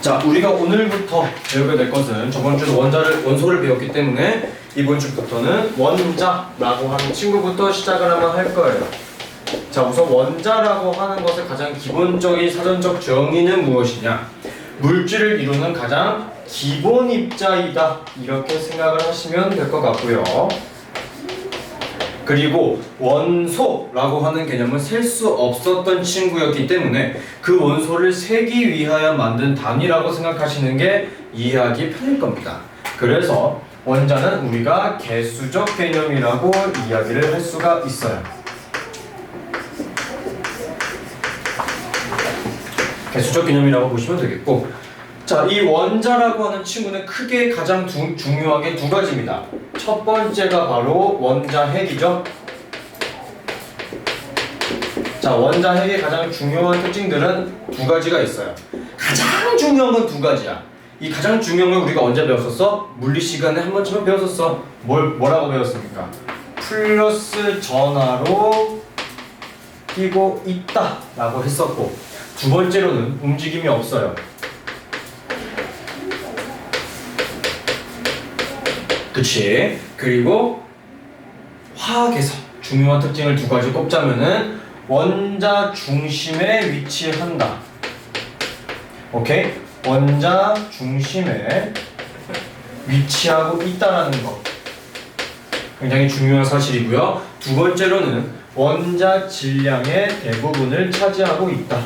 자, 우리가 오늘부터 배우게 될 것은 저번 주는 원소를 배웠기 때문에 이번 주부터는 원자라고 하는 친구부터 시작을 한번 할 거예요. 자, 우선 원자라고 하는 것의 가장 기본적인 사전적 정의는 무엇이냐? 물질을 이루는 가장 기본 입자이다. 이렇게 생각을 하시면 될 것 같고요. 그리고 원소라고 하는 개념은 셀 수 없었던 친구였기 때문에 그 원소를 세기 위하여 만든 단위라고 생각하시는 게 이해하기 편할 겁니다. 그래서 원자는 우리가 개수적 개념이라고 이야기를 할 수가 있어요. 개수적 개념이라고 보시면 되겠고, 자, 이 원자라고 하는 친구는 크게 가장 중요하게 두 가지입니다. 첫 번째가 바로 원자핵이죠. 자, 원자핵의 가장 중요한 특징들은 두 가지가 있어요. 가장 중요한 건 두 가지야. 이 가장 중요한 걸 우리가 언제 배웠었어? 물리 시간에 한 번쯤은 배웠었어. 뭐라고 배웠습니까? 플러스 전하로 끼고 있다 라고 했었고, 두 번째로는 움직임이 없어요. 그치? 그리고 화학에서 중요한 특징을 두 가지 꼽자면은 원자 중심에 위치한다. 오케이? 원자 중심에 위치하고 있다라는 거 굉장히 중요한 사실이고요. 두 번째로는 원자 질량의 대부분을 차지하고 있다.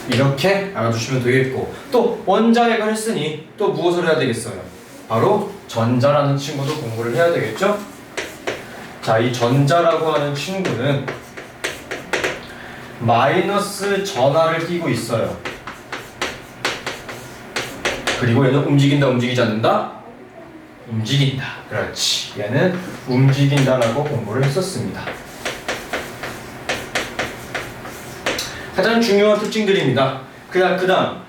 이렇게 알아두시면 되겠고, 또 원자핵을 했으니 또 무엇을 해야 되겠어요? 바로 전자라는 친구도 공부를 해야 되겠죠? 자, 이 전자라고 하는 친구는 마이너스 전하를 띠고 있어요. 그리고 얘는 움직인다, 움직이지 않는다? 움직인다. 그렇지. 얘는 움직인다라고 공부를 했었습니다. 가장 중요한 특징들입니다. 그 다음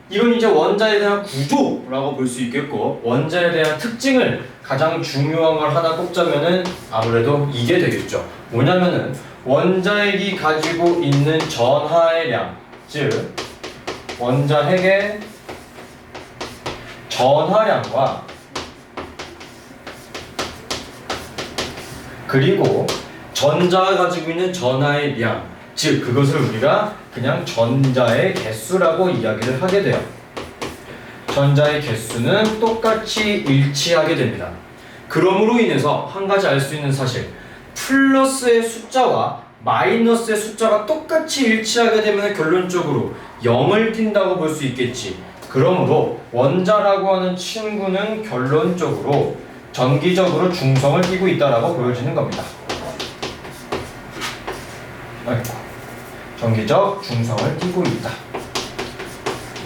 이건 이제 원자에 대한 구조라고 볼 수 있겠고, 원자에 대한 특징을 가장 중요한 걸 하나 꼽자면은 아무래도 이게 되겠죠. 뭐냐면은 원자핵이 가지고 있는 전하의 량, 즉 원자핵의 전하량과 그리고 전자가 가지고 있는 전하의 량, 즉 그것을 우리가 그냥 전자의 개수라고 이야기를 하게 돼요. 전자의 개수는 똑같이 일치하게 됩니다. 그러므로 인해서 한 가지 알 수 있는 사실, 플러스의 숫자와 마이너스의 숫자가 똑같이 일치하게 되면 결론적으로 0을 띈다고 볼 수 있겠지. 그러므로 원자라고 하는 친구는 결론적으로 전기적으로 중성을 띠고 있다라고 보여지는 겁니다. 전기적 중성을 띠고 있다.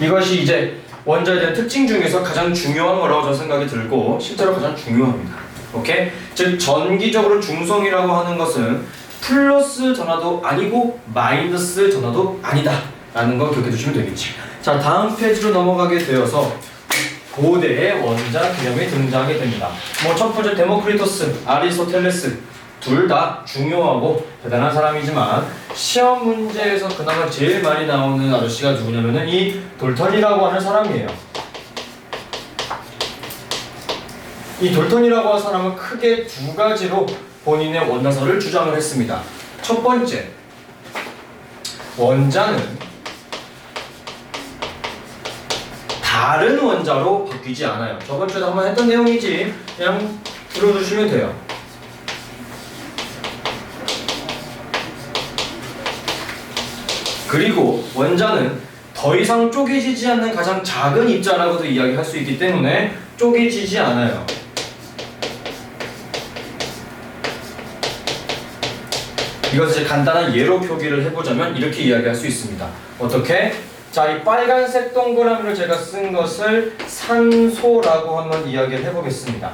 이것이 이제 원자에 대한 특징 중에서 가장 중요한 거라고 저는 생각이 들고, 실제로 가장 중요합니다. 오케이? 즉 전기적으로 중성이라고 하는 것은 플러스 전하도 아니고 마이너스 전하도 아니다 라는 거 기억해 두시면 되겠지. 자, 다음 페이지로 넘어가게 되어서 고대의 원자 개념이 등장하게 됩니다. 첫 번째 데모크리토스, 아리스토텔레스 둘 다 중요하고 대단한 사람이지만 시험 문제에서 그나마 제일 많이 나오는 아저씨가 누구냐면은 이 돌턴이라고 하는 사람이에요. 이 돌턴이라고 하는 사람은 크게 두 가지로 본인의 원자설을 주장을 했습니다. 첫 번째, 원자는 다른 원자로 바뀌지 않아요. 저번 주에 한번 했던 내용이지 그냥 들어두시면 돼요. 그리고 원자는 더 이상 쪼개지지 않는 가장 작은 입자라고도 이야기할 수 있기 때문에 쪼개지지 않아요. 이것을 간단한 예로 표기를 해보자면 이렇게 이야기할 수 있습니다. 어떻게? 자, 이 빨간색 동그라미를 제가 쓴 것을 산소라고 한번 이야기를 해보겠습니다.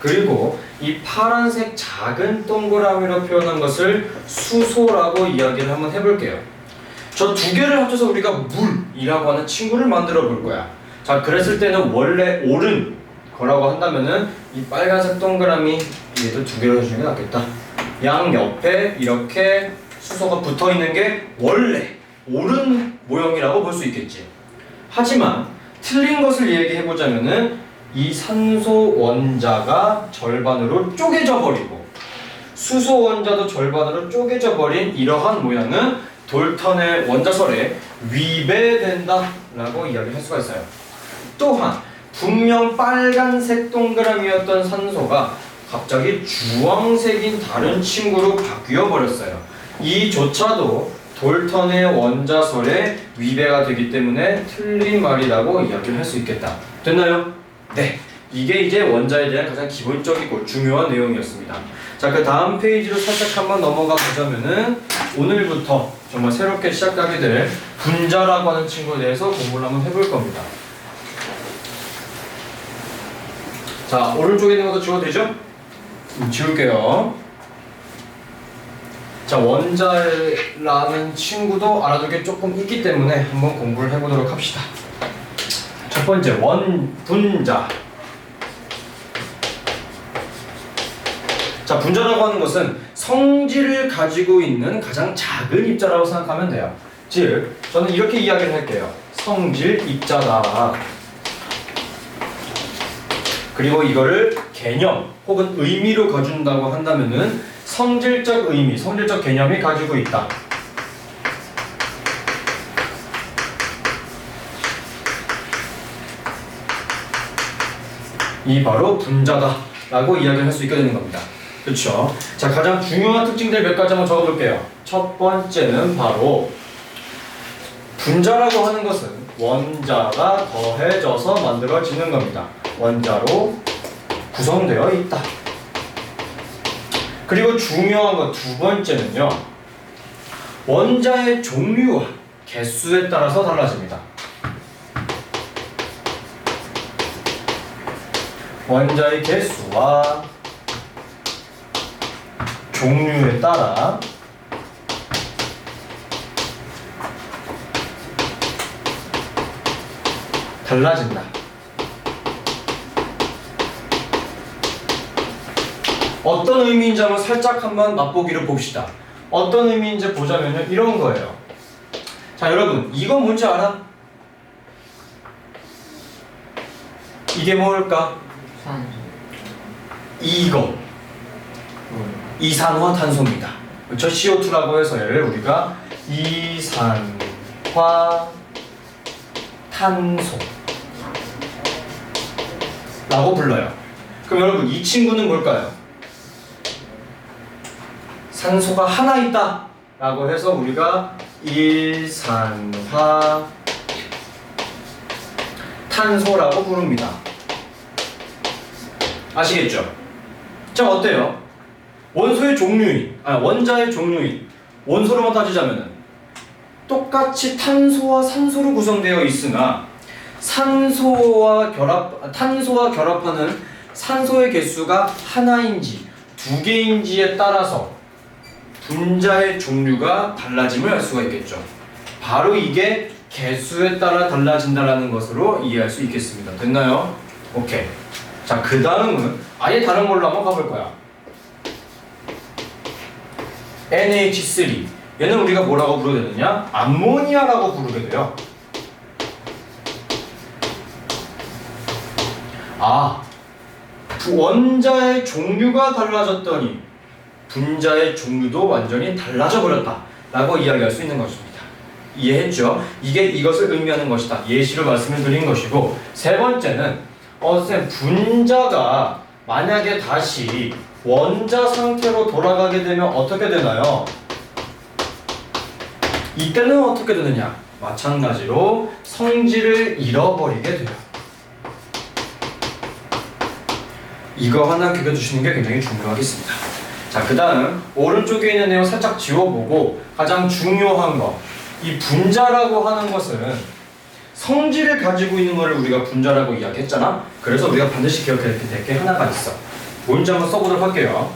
그리고 이 파란색 작은 동그라미로 표현한 것을 수소라고 이야기를 한번 해볼게요. 저 두 개를 합쳐서 우리가 물이라고 하는 친구를 만들어 볼 거야. 자, 그랬을 때는 원래 옳은 거라고 한다면은 이 빨간색 동그라미 얘도 두 개로 해주는 게 낫겠다. 양 옆에 이렇게 수소가 붙어 있는 게 원래 옳은 모형이라고 볼 수 있겠지. 하지만 틀린 것을 얘기해 보자면은 이 산소 원자가 절반으로 쪼개져 버리고 수소 원자도 절반으로 쪼개져 버린 이러한 모양은 돌턴의 원자설에 위배된다라고 이야기할 수가 있어요. 또한 분명 빨간색 동그라미였던 산소가 갑자기 주황색인 다른 친구로 바뀌어 버렸어요. 이조차도 돌턴의 원자설에 위배가 되기 때문에 틀린 말이라고 이야기를 할 수 있겠다. 됐나요? 네. 이게 이제 원자에 대한 가장 기본적이고 중요한 내용이었습니다. 자, 그 다음 페이지로 살짝 한번 넘어가 보자면은 오늘부터 정말 새롭게 시작하게 될 분자라고 하는 친구에 대해서 공부를 한번 해볼 겁니다. 자, 오른쪽에 있는 것도 지워도 되죠? 지울게요. 자, 원자라는 친구도 알아둘 게 조금 있기 때문에 한번 공부를 해보도록 합시다. 첫 번째, 분자. 자, 분자라고 하는 것은 성질을 가지고 있는 가장 작은 입자라고 생각하면 돼요. 즉, 저는 이렇게 이야기를 할게요. 성질 입자다. 그리고 이거를 개념 혹은 의미로 가준다고 한다면은 성질적 의미, 성질적 개념이 가지고 있다. 이 바로 분자다라고 이야기를 할 수 있게 되는 겁니다. 그렇죠? 자, 가장 중요한 특징들 몇 가지 한번 적어볼게요. 첫 번째는 바로 분자라고 하는 것은 원자가 더해져서 만들어지는 겁니다. 원자로 구성되어 있다. 그리고 중요한 것 두 번째는요. 원자의 종류와 개수에 따라서 달라집니다. 원자의 개수와 종류에 따라 달라진다. 어떤 의미인지 한번 살짝 한번 맛보기를 봅시다. 어떤 의미인지 보자면요, 이런 거예요. 자, 여러분, 이거 뭔지 알아? 이게 뭘까? 이거 이산화탄소입니다. 그렇죠? CO2라고 해서 얘를 우리가 이산화탄소라고 불러요. 그럼 여러분, 이 친구는 뭘까요? 산소가 하나 있다 라고 해서 우리가 일산화탄소라고 부릅니다. 아시겠죠? 자, 어때요? 원소의 종류인, 원자의 종류인 원소로만 따지자면은 똑같이 탄소와 산소로 구성되어 있으나 탄소와 결합하는 산소의 개수가 하나인지 두 개인지에 따라서 분자의 종류가 달라짐을 알 수가 있겠죠. 바로 이게 개수에 따라 달라진다는 것으로 이해할 수 있겠습니다. 됐나요? 오케이. 자, 그 다음은 아예 다른 걸로 한번 가볼 거야. NH3. 얘는 우리가 뭐라고 부르게 되느냐? 암모니아라고 부르게 돼요. 원자의 종류가 달라졌더니 분자의 종류도 완전히 달라져 버렸다 라고 이야기할 수 있는 것입니다. 이해했죠? 이게 이것을 의미하는 것이다. 예시로 말씀을 드린 것이고, 세 번째는 선생님, 분자가 만약에 다시 원자 상태로 돌아가게 되면 어떻게 되나요? 이때는 어떻게 되느냐? 마찬가지로 성질을 잃어버리게 돼요. 이거 하나 기억해주시는 게 굉장히 중요하겠습니다. 자, 그 다음 오른쪽에 있는 내용 살짝 지워보고 가장 중요한 거, 이 분자라고 하는 것은 성질을 가지고 있는 것을 우리가 분자라고 이야기했잖아. 그래서 우리가 반드시 기억해야 될 게 하나가 있어. 뭔지 한번 써보도록 할게요.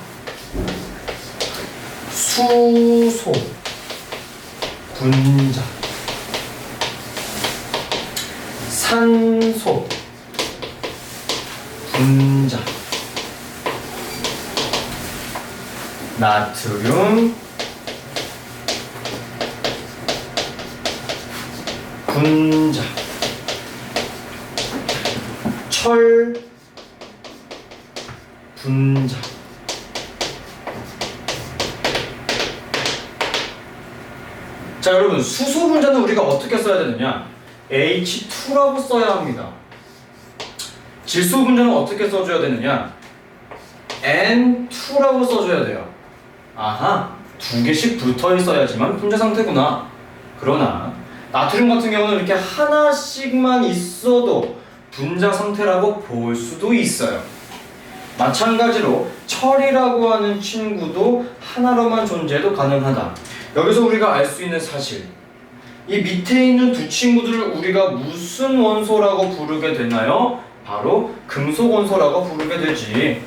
수소 분자, 산소 분자, 나트륨 분자. 철 분자. 자, 여러분, 수소 분자는 우리가 어떻게 써야 되느냐? H2라고 써야 합니다. 질소 분자는 어떻게 써줘야 되느냐? N2라고 써줘야 돼요. 아하, 두 개씩 붙어 있어야지만 분자 상태구나. 그러나 나트륨 같은 경우는 이렇게 하나씩만 있어도 분자 상태라고 볼 수도 있어요. 마찬가지로 철이라고 하는 친구도 하나로만 존재해도 가능하다. 여기서 우리가 알 수 있는 사실, 이 밑에 있는 두 친구들을 우리가 무슨 원소라고 부르게 되나요? 바로 금속 원소라고 부르게 되지.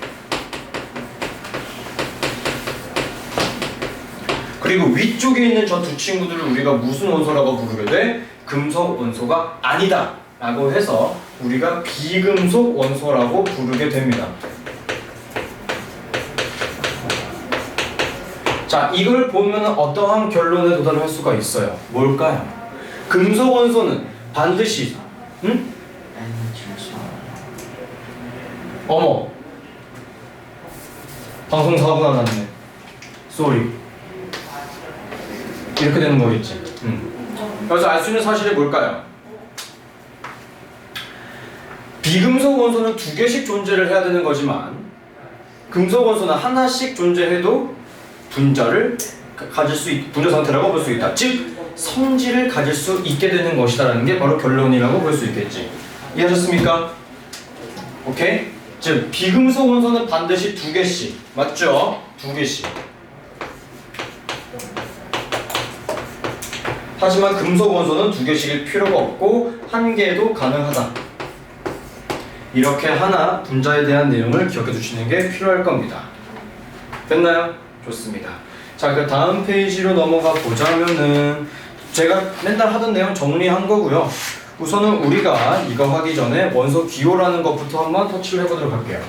그리고 위쪽에 있는 저 두 친구들을 우리가 무슨 원소라고 부르게 돼? 금속 원소가 아니다 라고 해서 우리가 비금속 원소라고 부르게 됩니다. 자, 이걸 보면 어떠한 결론에 도달할 수가 있어요. 뭘까요? 금속 원소는 반드시 어머, 방송 사고가 났네. 쏘리. 이렇게 되는 거겠지. 그래서 알 수 있는 사실이 뭘까요? 비금속 원소는 두 개씩 존재를 해야 되는 거지만 금속 원소는 하나씩 존재해도 분자를 가질 수 분자 상태라고 볼 수 있다. 즉 성질을 가질 수 있게 되는 것이다라는 게 바로 결론이라고 볼 수 있겠지. 이해하셨습니까? 오케이? 즉 비금속 원소는 반드시 두 개씩, 맞죠? 두 개씩. 하지만 금속 원소는 두 개씩일 필요가 없고 한 개도 가능하다. 이렇게 하나 분자에 대한 내용을 기억해 두시는 게 필요할 겁니다. 됐나요? 좋습니다. 자, 그 다음 페이지로 넘어가 보자면은 제가 맨날 하던 내용 정리한 거고요. 우선은 우리가 이거 하기 전에 원소 기호라는 것부터 한번 터치를 해보도록 할게요.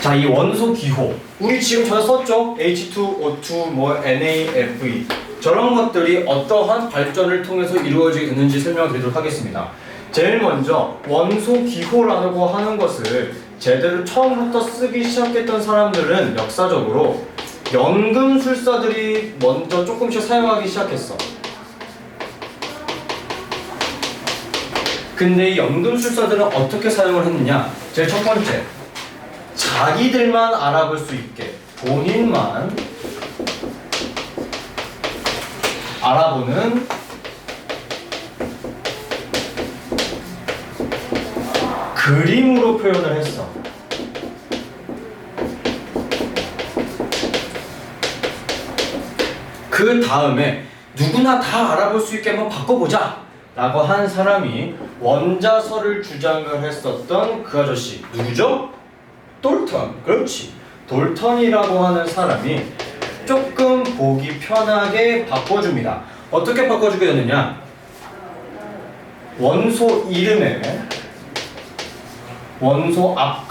자, 이 원소 기호 우리 지금 전에 썼죠? H2O2 뭐 NaFe 저런 것들이 어떠한 발전을 통해서 이루어지게 됐는지 설명을 드리도록 하겠습니다. 제일 먼저 원소 기호라고 하는 것을 제대로 처음부터 쓰기 시작했던 사람들은 역사적으로 연금술사들이 먼저 조금씩 사용하기 시작했어. 근데 이 연금술사들은 어떻게 사용을 했느냐? 제일 첫 번째, 자기들만 알아볼 수 있게 본인만 알아보는 그림으로 표현을 했어. 그 다음에 누구나 다 알아볼 수 있게 한번 바꿔보자 라고 한 사람이 원자설을 주장을 했었던 그 아저씨 누구죠? 돌턴. 그렇지. 돌턴이라고 하는 사람이 조금 보기 편하게 바꿔줍니다. 어떻게 바꿔주게 되느냐? 원소 이름에 원소 앞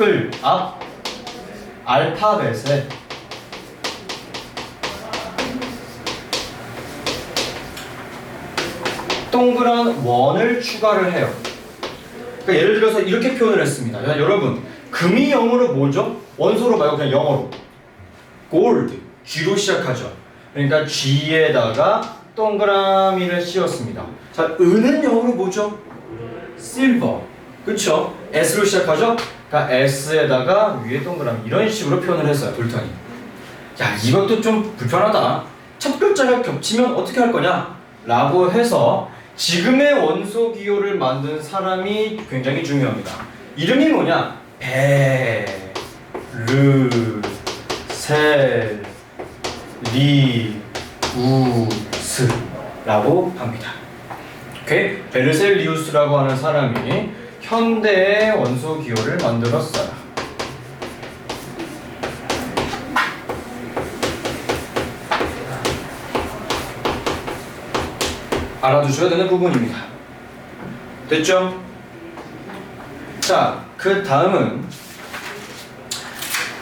알파벳에 동그란 원을 추가를 해요. 그러니까 예를 들어서 이렇게 표현을 했습니다. 야, 여러분, 금이 영어로 뭐죠? 원소로 말고 그냥 영어로 gold, G로 시작하죠. 그러니까 G에다가 동그라미를 씌웠습니다. 자, 은은 영어로 뭐죠? silver, 그쵸? S로 시작하죠? 그러니까 S에다가 위에 동그라미 이런 식으로 표현을 했어요, 돌턴이. 야, 이것도 좀 불편하다. 첫 글자가 겹치면 어떻게 할 거냐? 라고 해서 지금의 원소 기호를 만든 사람이 굉장히 중요합니다. 이름이 뭐냐? 베르셀리우스라고 합니다. 오케이? 베르셀리우스라고 하는 사람이 현대의 원소 기호를 만들었어요. 알아두셔야 되는 부분입니다. 됐죠? 자, 그 다음은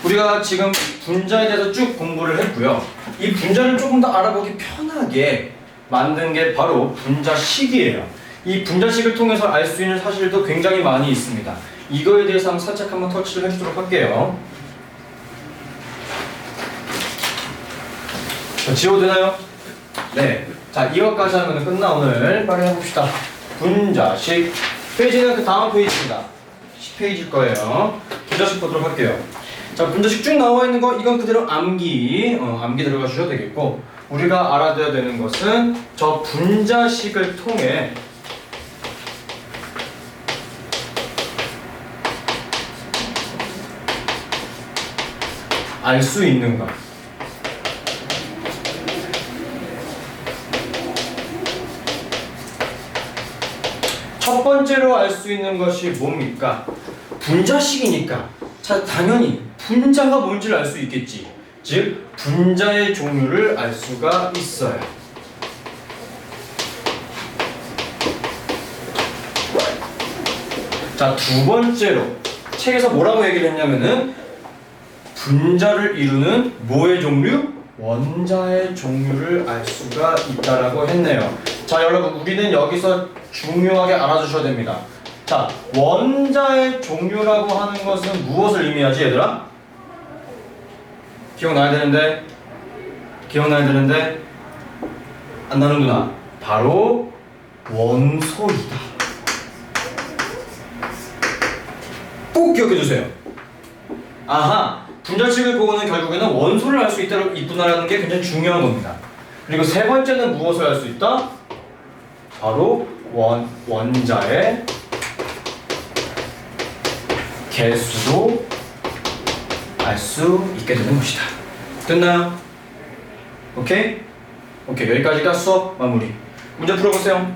우리가 지금 분자에 대해서 쭉 공부를 했고요. 이 분자를 조금 더 알아보기 편하게 만든 게 바로 분자식이에요. 이 분자식을 통해서 알 수 있는 사실도 굉장히 많이 있습니다. 이거에 대해서 살짝 한번 터치를 해주도록 할게요. 자, 지워도 되나요? 네. 자, 이것까지 하면 끝나. 오늘 빨리 해봅시다. 분자식. 페이지는 그 다음 페이지입니다. 10페이지일 거예요. 분자식 보도록 할게요. 자, 분자식 쭉 나와 있는 거 이건 그대로 암기 들어가 주셔도 되겠고, 우리가 알아둬야 되는 것은 저 분자식을 통해 알 수 있는 것. 첫 번째로 알 수 있는 것이 뭡니까? 분자식이니까 자, 당연히 분자가 뭔지를 알 수 있겠지. 즉 분자의 종류를 알 수가 있어요. 자, 두 번째로 책에서 뭐라고 얘기를 했냐면은 분자를 이루는 뭐의 종류? 원자의 종류를 알 수가 있다라고 했네요. 자, 여러분 우리는 여기서 중요하게 알아주셔야 됩니다. 자, 원자의 종류라고 하는 것은 무엇을 의미하지, 얘들아? 기억나야 되는데 안 나는구나. 바로 원소이다. 꼭 기억해주세요. 아하, 분자식을 보고는 결국에는 원소를 알 수 있구나라는 게 굉장히 중요한 겁니다. 그리고 세 번째는 무엇을 알 수 있다? 바로 원자의 개수도 알 수 있게 되는 것이다. 됐나요? 오케이? 오케이, 여기까지가 수업 마무리. 문제 풀어보세요.